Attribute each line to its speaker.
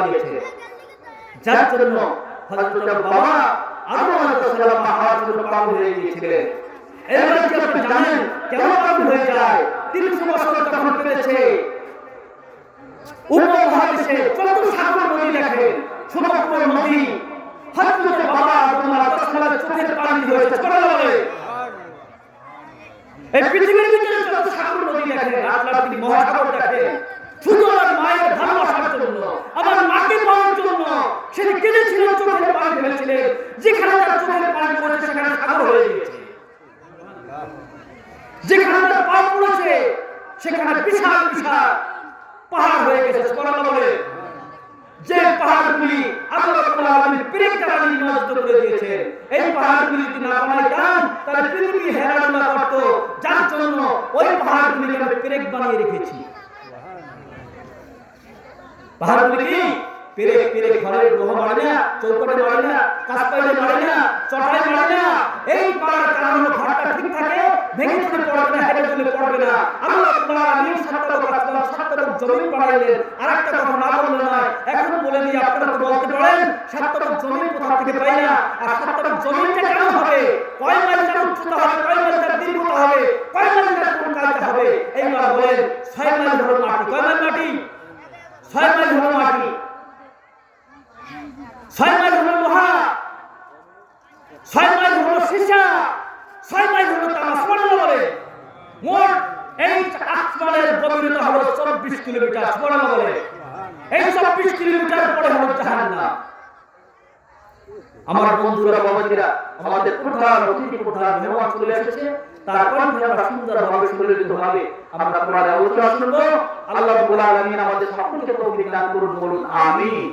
Speaker 1: বানিয়েছে, যার জন্য হযরত বাবা আদম আলাইহিস সালাম হাওয়ার জন্য পাগল হয়ে গিয়েছিলেন। এবার কি আপনি জানেন কেন পাগল হয়ে যায়? 300 বছর যখন পেরেছে উপমহাদেশে যত সাগর নদী দেখে, সমগ্র নদী হযরত বাবা আদম আলাইহিস সালামের চোখের পানি হয়েছে। সুবহানাল্লাহ। এই পৃথিবীর ভিতরে যত সাগর নদী দেখে, আটলান্টিক মহাসাগর দেখে, শুধু আমার মায়ের ভালোবাসার জন্য, আমার মাকে পাওয়ার জন্য সে কেঁদেছিলেন, চোখের পানি ফেলেছিলেন। যেখানে তার চোখের পানি পড়েছে সেখানে সাগর হয়ে গিয়েছে, যেখানে তার পা পড়েছে সেখানে বিশাল বিশাল পাহাড় হয়ে গেছে। সুবহানাল্লাহ। যে পাহাড়গুলি আল্লাহ রাব্বুল আলামিন পেরেক দ্বারা নির্মিত করে দিয়েছেন, এই পাহাড়গুলি যদি না বানাইতাম তাহলে পৃথিবী হেলাদুলা করত। যার জন্য ওই পাহাড়গুলিকে আমি পেরেক বানিয়ে রেখেছি। পাহাড়গুলি কি পেরেক? পেরেক ঘরের গ্রহ মারে না, চৌকাঠে মারে না, কাস্পাইলে মারে না, চটাই মারে না। এই পাহাড় কারণে ঘরটা ঠিক থাকে, ভেঙে চুরে পড়বে না, হেলে চুরে পড়বে না। আল্লাহ রাব্বুল আলামিন সাতটা জমিন বানাইলেন। আরেকটা কথা না বললে নয়, এখন বলে দিই, আপনারা তো বলতে পারেন সাতটা জমিন কোথা থেকে পাই না, আর সাতটা জমিনটা কেন হবে, কয় মাইল তার উচ্চতা হবে, কয় মাইল তার দীর্ঘতা হবে, কয় মাইল তার কোন কাজটা হবে? এইবার বলেন 6 মাইল হলো মাটি। কয় মাইল মাটি? 6 মাইল হলো মাটি। 6 মাইল হলো লোহা, 6 মাইল হলো সীসা, 6 মাইল হলো তামা। সুবহানাল্লাহ। মোট এই আসমানের গভীরতা হলো 24 কিলোমিটার। সুবহানাল্লাহ। এই 24 কিলোমিটার পরে হলো জাহান্নাম। আমার বন্ধুরা, বাবাজিরা, আমাদের প্রধান অতিথি, প্রধান মেহমান চলে এসেছে। তারপর আমরা সুন্দরভাবে সুললিতভাবে আমরা কোরআনের আলোচনা শুনবো। আল্লাহ রাব্বুল আলামিন আমাদের সকলকে তৌফিক দান করুন, বলুন আমিন।